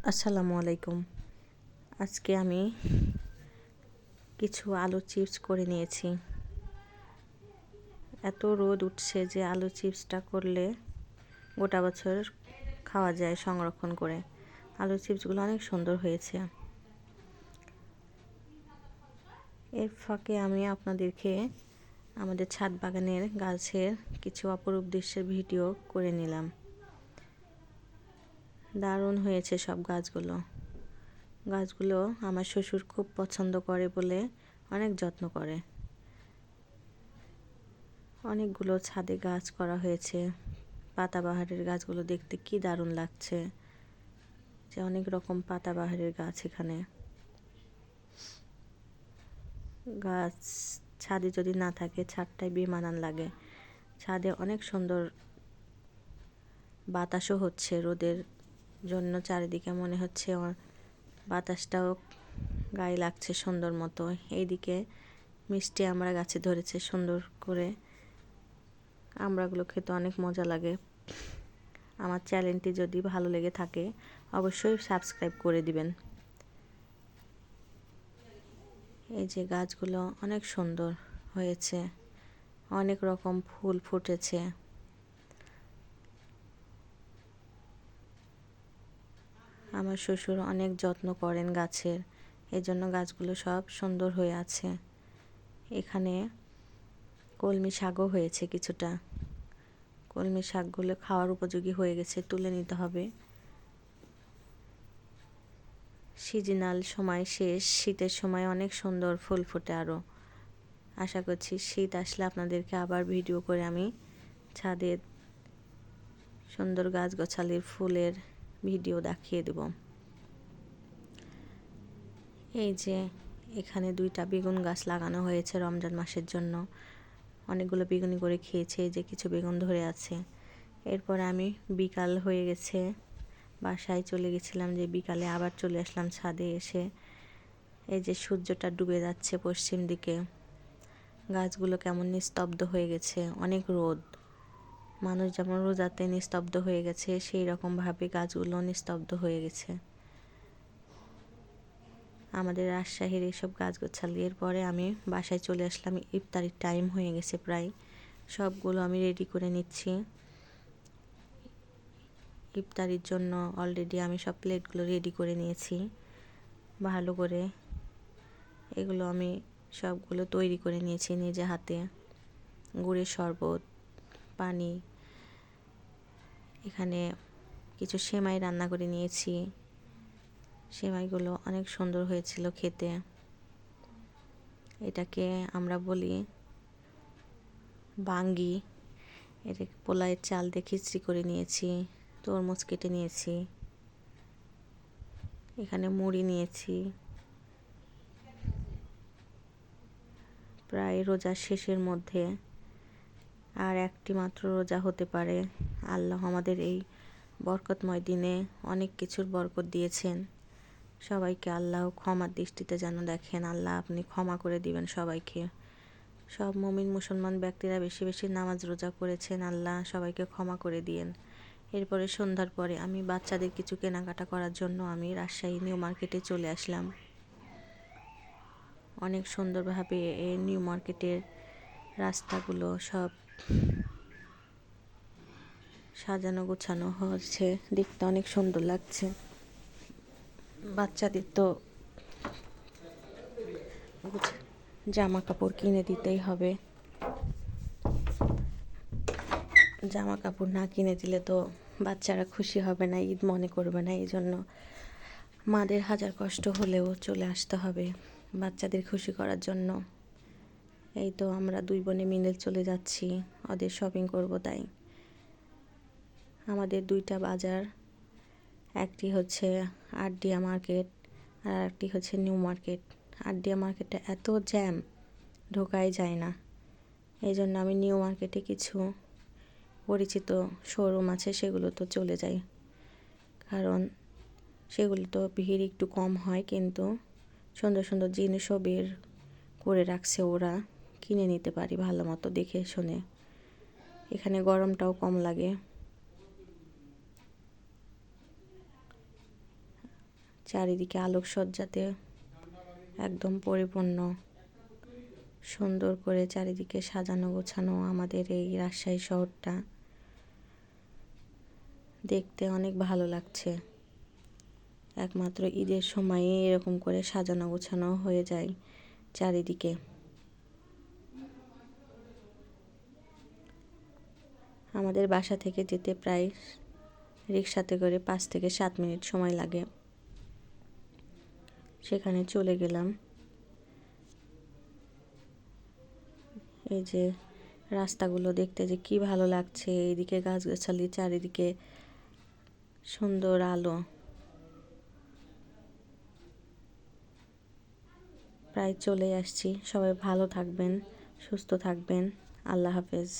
আসসালামু আলাইকুম। আজকে আমি কিছু আলু চিপস করে নিয়েছি। এত রোদ উঠছে যে আলু চিপসটা করলে গোটা বছর খাওয়া যায় সংরক্ষণ করে। আলু চিপসগুলো অনেক সুন্দর হয়েছে। এর ফাঁকে আমি আপনাদেরকে আমাদের ছাদ বাগানের গাছের কিছু অপরূপ দৃশ্যের ভিডিও করে নিলাম। দারুণ হয়েছে সব গাছগুলো। আমার শ্বশুর খুব পছন্দ করে বলে অনেক যত্ন করে। অনেকগুলো ছাদে গাছ করা হয়েছে। পাতাবাহারের গাছগুলো দেখতে কি দারুণ লাগছে, যে অনেক রকম পাতাবাহারের গাছ এখানে। গাছ ছাদে যদি না থাকে ছাদটাই বেমানান লাগে। ছাদে অনেক সুন্দর বাতাসও হচ্ছে রোদের জন্য, চারিদিকে মনে হচ্ছে বাতাসটাও গায়ে লাগছে সুন্দর মতো। এইদিকে মিষ্টি আমড়া গাছে ধরেছে সুন্দর করে। আমড়াগুলো খেতে অনেক মজা লাগে। আমার চ্যানেলটি যদি ভালো লেগে থাকে অবশ্যই সাবস্ক্রাইব করে দিবেন। এই যে গাছগুলো অনেক সুন্দর হয়েছে, অনেক রকম ফুল ফুটেছে। আমার শ্বশুর অনেক যত্ন করেন গাছের, এজন্য গাছগুলো সব সুন্দর হয়ে আছে। এখানে কলমি শাকও হয়েছে কিছুটা। কলমি শাকগুলো খাওয়ার উপযোগী হয়ে গেছে, তুলে নিতে হবে। সিজনাল সময় শেষ, শীতের সময় অনেক সুন্দর ফুল ফোটে আরও। আশা করছি শীত আসলে আপনাদেরকে আবার ভিডিও করে আমি ছাদের সুন্দর গাছগাছালির ফুলের ভিডিও দেখিয়ে দেব। এই যে এখানে 2টা বেগুন গাছ লাগানো হয়েছে রমজান মাসের জন্য। অনেকগুলো বেগুনি করে খেয়েছে, এই যে কিছু বেগুন ধরে আছে। এরপর আমি বিকাল হয়ে গেছে, বাসায় চলে গেছিলাম, যে বিকালে আবার চলে আসলাম ছাদে। এসে এই যে সূর্যটা ডুবে যাচ্ছে পশ্চিম দিকে, গাছগুলো কেমন নিস্তব্ধ হয়ে গেছে। অনেক রোদ, মানুষ যেমন রোজাতে নিস্তব্ধ হয়ে গেছে সেই রকমভাবে গাছগুলো নিস্তব্ধ হয়ে গেছে। আমাদের রাজশাহীর এইসব গাছগাছালি। এরপরে আমি বাসায় চলে আসলাম। ইফতারির টাইম হয়ে গেছে প্রায়। সবগুলো আমি রেডি করে নিচ্ছি ইফতারির জন্য। অলরেডি আমি সব প্লেটগুলো রেডি করে নিয়েছি ভালো করে। এগুলো আমি সবগুলো তৈরি করে নিয়েছি নিজে হাতে। গুড়ের শরবত, পানি, এখানে কিছু সেমাই রান্না করে নিয়েছি। সেমাইগুলো অনেক সুন্দর হয়েছিল খেতে। এটাকে আমরা বলি বাঙ্গি। এটা পোলাওয়ের চাল দিয়ে খিচড়ি করে নিয়েছি। তরমুজ কেটে নিয়েছি, এখানে মুড়ি নিয়েছি। প্রায় রোজার শেষের মধ্যে আর একটি মাত্র রোজা হতে পারে। আল্লাহ আমাদের এই বরকতময় দিনে অনেক কিছুর বরকত দিয়েছেন। সবাইকে আল্লাহ ক্ষমার দৃষ্টিতে যেন দেখেন। আল্লাহ আপনি ক্ষমা করে দিবেন সবাইকে। সব মুমিন মুসলমান ব্যক্তিরা বেশি বেশি নামাজ রোজা করেছেন, আল্লাহ সবাইকে ক্ষমা করে দিয়েন। এরপরে সন্ধ্যার পরে আমি বাচ্চাদের কিছু কেনাকাটা করার জন্য আমি রাজশাহী নিউ মার্কেটে চলে আসলাম। অনেক সুন্দরভাবে এই নিউ মার্কেটের রাস্তাগুলো সব সাজানো গোছানো হচ্ছে, দেখতে অনেক সুন্দর লাগছে। বাচ্চাদের তো জামা কাপড় কিনে দিতেই হবে। জামা কাপড় না কিনে দিলে তো বাচ্চারা খুশি হবে না, ঈদ মনে করবে না। এই জন্য মাদের হাজার কষ্ট হলেও চলে আসতে হবে বাচ্চাদের খুশি করার জন্য। এই তো আমরা 2 বোনে মিলে চলে যাচ্ছি, ওদের শপিং করব তাই। আমাদের 2টা বাজার, একটি হচ্ছে আরডিয়া মার্কেট আর একটি হচ্ছে নিউ মার্কেট। আরডিয়া মার্কেটে এত জ্যাম, ঢোকাই যায় না। এই জন্য আমি নিউ মার্কেটে কিছু পরিচিত শোরুম আছে সেগুলো তো চলে যাই, কারণ সেগুলো তো ভিড় একটু কম হয়, কিন্তু সুন্দর সুন্দর জিনিসও বের করে রাখছে ওরা, কিনে নিতে পারি ভালো মতো দেখে শুনে। এখানে গরমটাও কম লাগে। চারিদিকে আলোকসজ্জাতে একদম পরিপূর্ণ, সুন্দর করে চারিদিকে সাজানো গোছানো আমাদের এই রাজশাহী শহরটা দেখতে অনেক ভালো লাগছে। একমাত্র ঈদের সময়ে এরকম করে সাজানো গোছানো হয়ে যায় চারিদিকে। আমাদের বাসা থেকে যেতে প্রায় রিক্সাতে করে 5 থেকে 7 মিনিট সময় লাগে। সেখানে চলে গেলাম। এই যে রাস্তাগুলো দেখতে যে কি ভালো লাগছে, এইদিকে গাছগাছালি, চারিদিকে সুন্দর আলো। প্রায় চলে আসছি। সবাই ভালো থাকবেন, সুস্থ থাকবেন। আল্লাহ হাফেজ।